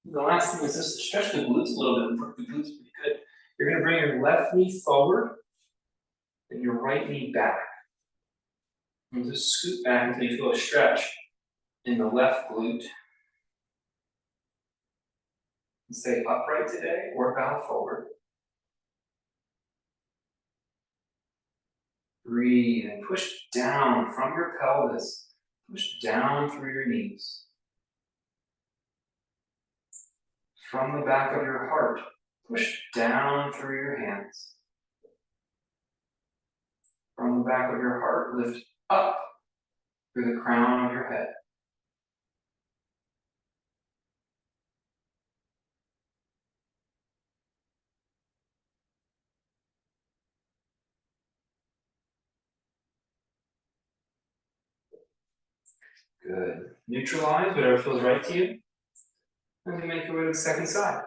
A: The last thing is just to stretch the glutes a little bit. Work the glutes pretty good. You're going to bring your left knee forward and your right knee back. And just scoot back until you feel a stretch in the left glute. And stay upright today or bow forward. Breathe and push down from your pelvis. Push down through your knees. From the back of your heart, push down through your hands. From the back of your heart, lift up through the crown of your head. Good. Neutralize whatever feels right to you. And then make your way to the second side.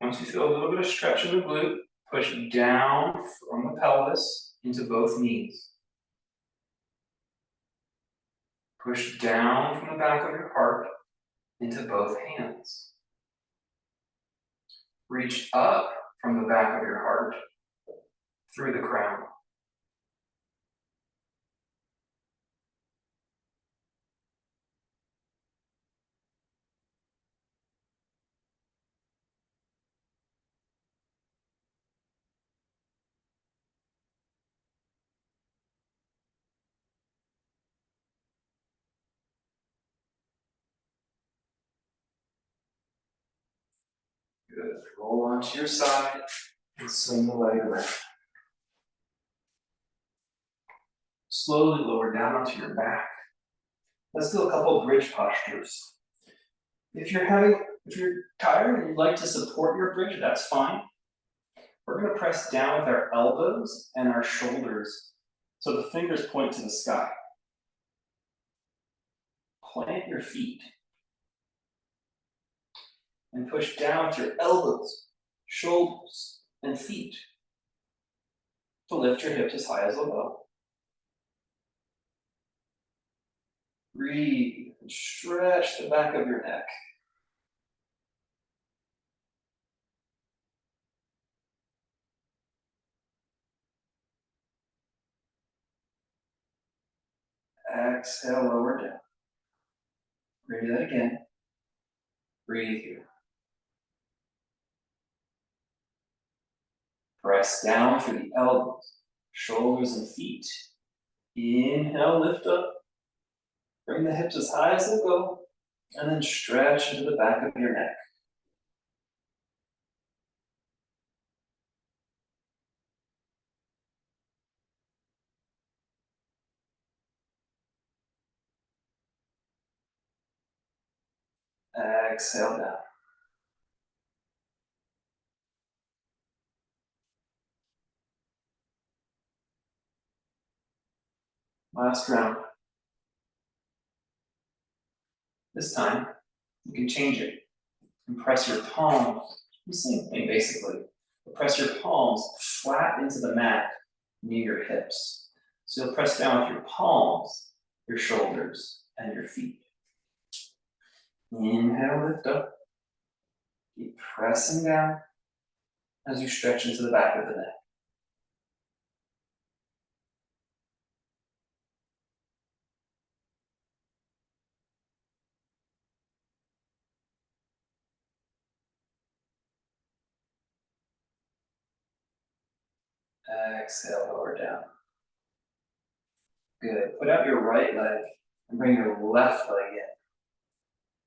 A: Once you feel a little bit of stretch in the glute, push down from the pelvis into both knees. Push down from the back of your heart into both hands. Reach up from the back of your heart through the crown. Good. Roll onto your side and swing the leg around. Slowly lower down onto your back. Let's do a couple of bridge postures. If you're tired and you'd like to support your bridge, that's fine. We're going to press down with our elbows and our shoulders so the fingers point to the sky. Plant your feet and push down with your elbows, shoulders, and feet to lift your hips as high as they'll go. Breathe and stretch the back of your neck. Exhale, lower down. Breathe that again. Breathe here. Press down through the elbows, shoulders, and feet. Inhale, lift up. Bring the hips as high as they'll go, and then stretch into the back of your neck. Exhale down. Last round. This time, you can change it and press your palms, the same thing basically, but press your palms flat into the mat near your hips. So you'll press down with your palms, your shoulders, and your feet. Inhale, lift up. Keep pressing down as you stretch into the back of the neck. Exhale, lower down. Good. Put out your right leg and bring your left leg in.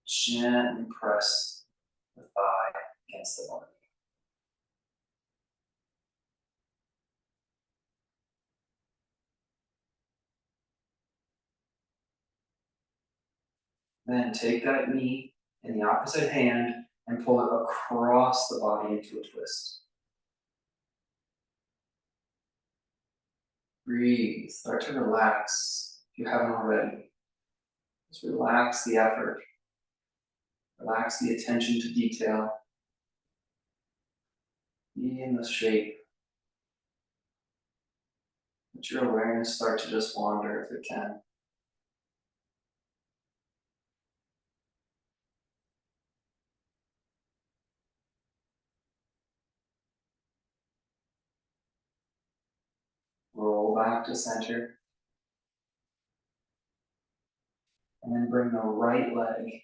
A: Gently press the thigh against the body. Then take that knee in the opposite hand and pull it across the body into a twist. Breathe. Start to relax if you haven't already. Just relax the effort. Relax the attention to detail. Be in the shape. Let your awareness start to just wander if it can. Roll back to center. And then bring the right leg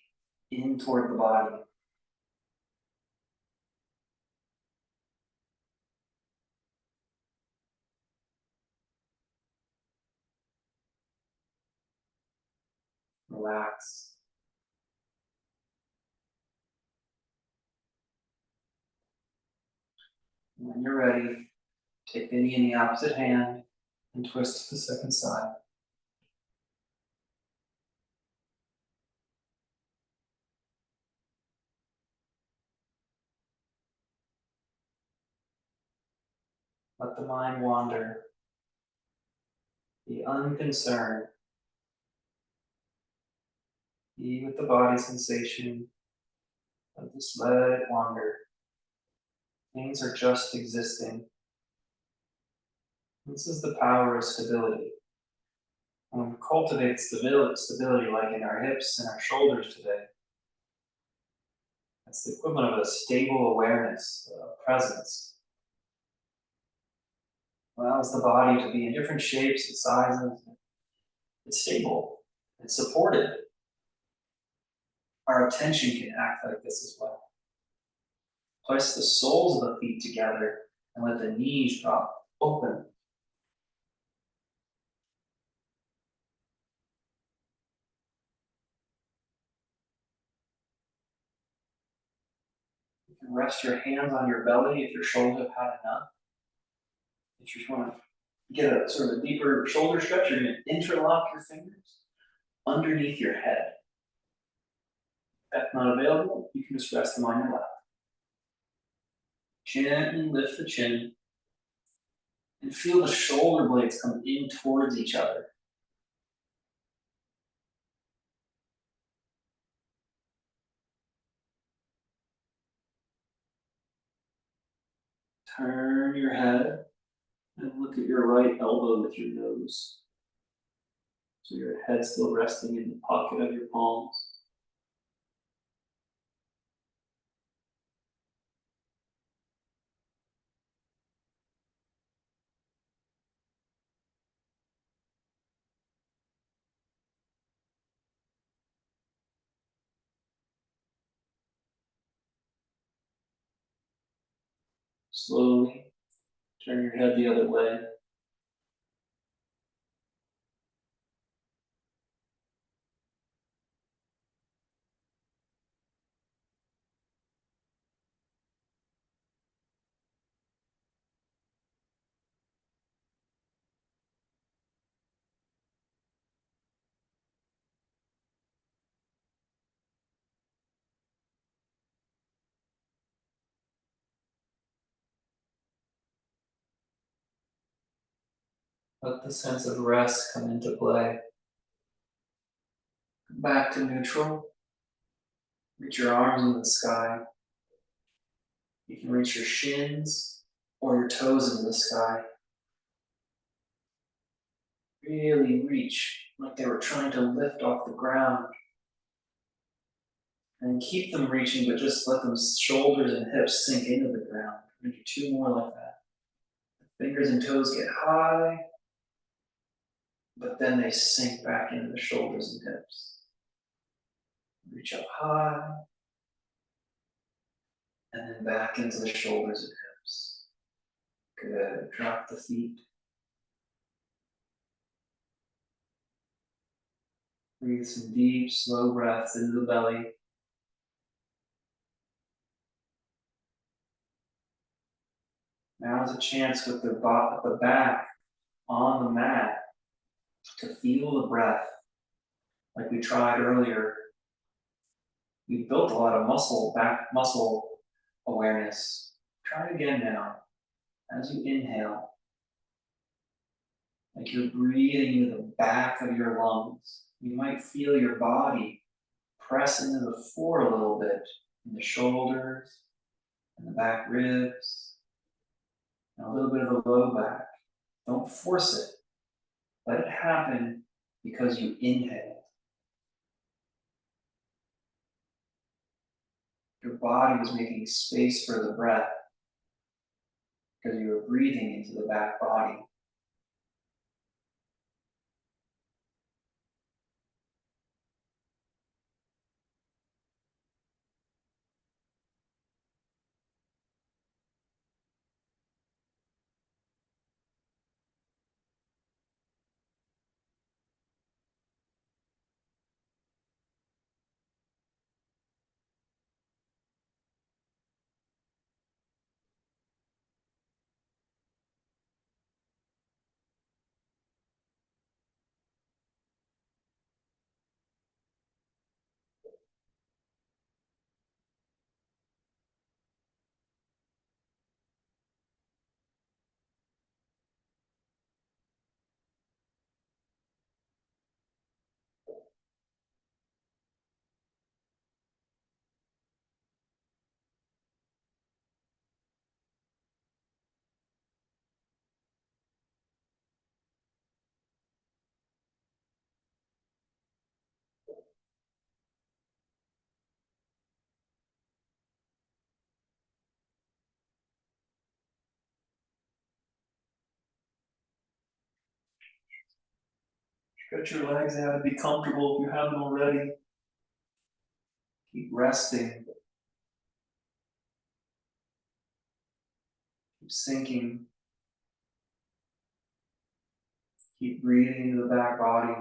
A: in toward the body. Relax. And when you're ready, take the knee in the opposite hand and twist to the second side. Let the mind wander. Be unconcerned. Be with the body sensation. Just let it wander. Things are just existing. This is the power of stability. When we cultivate stability like in our hips and our shoulders today, that's the equivalent of a stable awareness, presence. Allows the body to be in different shapes and sizes. It's stable. It's supported. Our attention can act like this as well. Place the soles of the feet together and let the knees drop open. You can rest your hands on your belly if your shoulders have had enough. If you just want to get a sort of a deeper shoulder stretch, you're going to interlock your fingers underneath your head. If that's not available, you can just rest them on your lap. Gently lift the chin and feel the shoulder blades come in towards each other. Turn your head and look at your right elbow with your nose. So your head's still resting in the pocket of your palms. Slowly turn your head the other way. Let the sense of rest come into play. Come back to neutral. Reach your arms in the sky. You can reach your shins or your toes into the sky. Really reach like they were trying to lift off the ground. And keep them reaching, but just let them shoulders and hips sink into the ground. We're gonna do two more like that. The fingers and toes get high, but then they sink back into the shoulders and hips. Reach up high, and then back into the shoulders and hips. Good. Drop the feet. Breathe some deep, slow breaths into the belly. Now is a chance with the back on the mat to feel the breath like we tried earlier. We built a lot of back muscle awareness. Try it again now. As you inhale, like you're breathing into the back of your lungs. You might feel your body press into the floor a little bit, in the shoulders, and the back ribs, and a little bit of the low back. Don't force it. Let it happen because you inhale. Your body is making space for the breath because you are breathing into the back body. Stretch your legs out and be comfortable if you haven't already. Keep resting. Keep sinking. Keep breathing into the back body.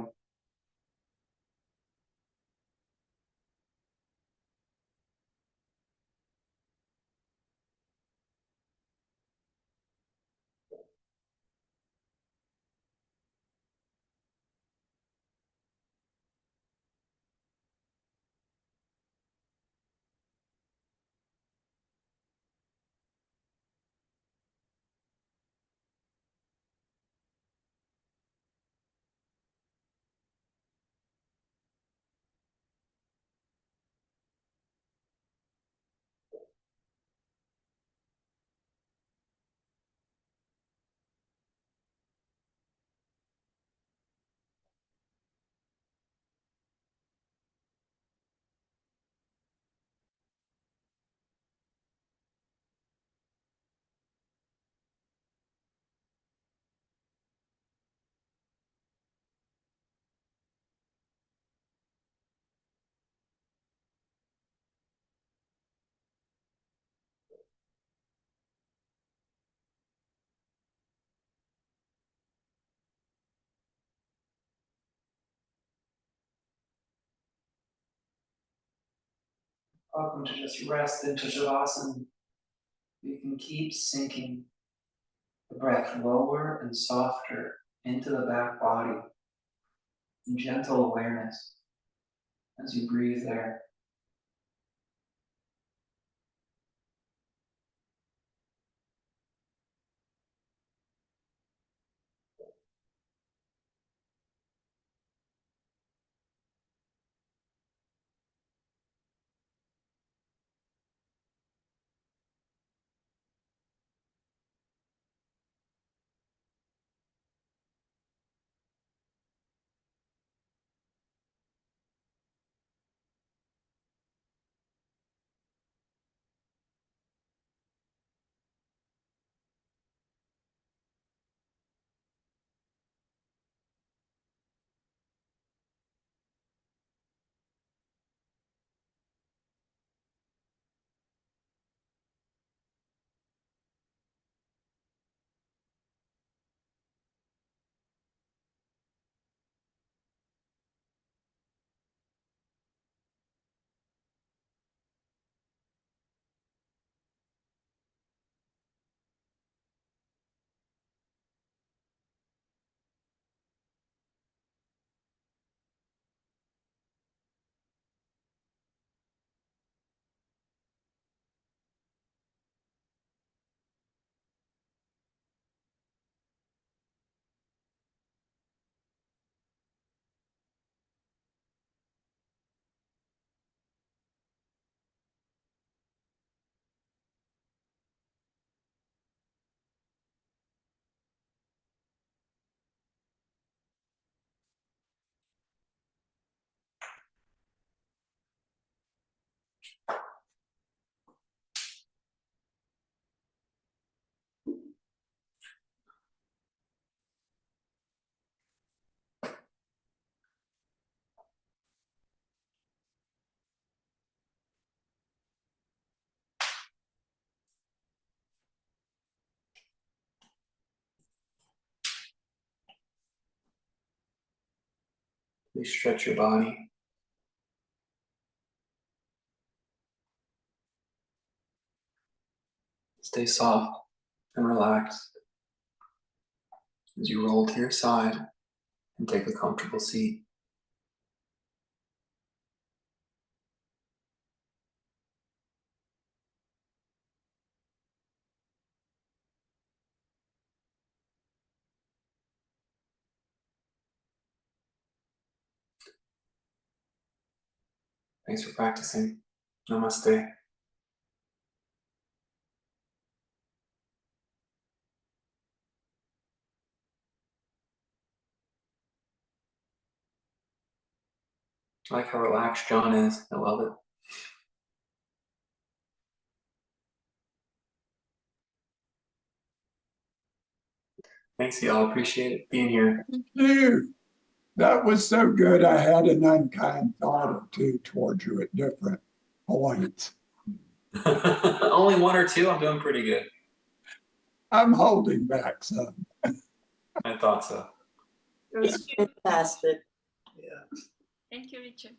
A: Welcome to just rest into Shavasana. You can keep sinking the breath lower and softer into the back body in gentle awareness as you breathe there. Please stretch your body. Stay soft and relaxed as you roll to your side and take a comfortable seat. Thanks for practicing. Namaste. I like how relaxed John is. I love it. Thanks, y'all. Appreciate it being here.
B: Dude, that was so good. I had an unkind thought or two towards you at different points.
A: Only one or two? I'm doing pretty good.
B: I'm holding back some.
A: I thought so.
C: It was fantastic.
A: Yeah.
D: Thank you, Richard.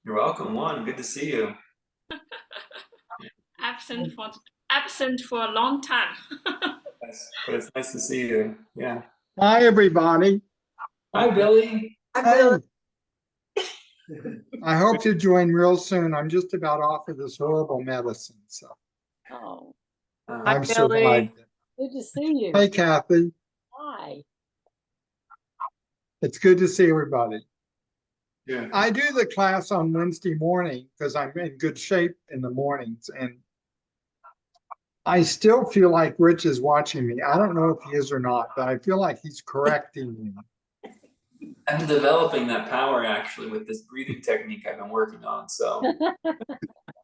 A: You're welcome. Juan, good to see you.
D: Absent for a long time.
A: Yes, but it's nice to see you. Yeah.
E: Hi, everybody.
A: Hi, Billy.
C: I
E: I hope you join real soon. I'm just about off of this horrible medicine, so
C: Oh,
E: I'm
F: Billy.
E: survived it.
C: good to see you.
E: Hey, Kathy.
C: Hi.
E: It's good to see everybody.
A: Yeah.
E: I do the class on Wednesday morning because I'm in good shape in the mornings, and I still feel like Rich is watching me. I don't know if he is or not, but I feel like he's correcting me.
A: I'm developing that power actually with this breathing technique I've been working on. So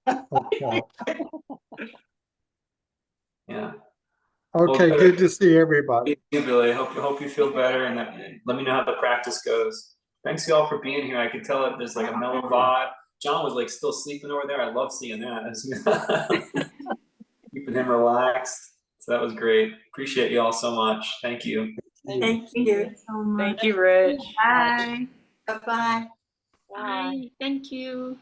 E: Okay.
A: yeah.
E: Okay,
A: Well,
E: good to see everybody.
A: Thank you, Billy. I hope you feel better, and let me know how the practice goes. Thanks y'all for being here. I could tell that there's like a mellow vibe. John was like still sleeping over there. I love seeing that. Keeping him relaxed. So that was great. Appreciate y'all so much. Thank you.
C: Thank you.
F: So much. Thank you, Rich.
D: Bye.
C: Bye-bye.
D: Bye. Thank you.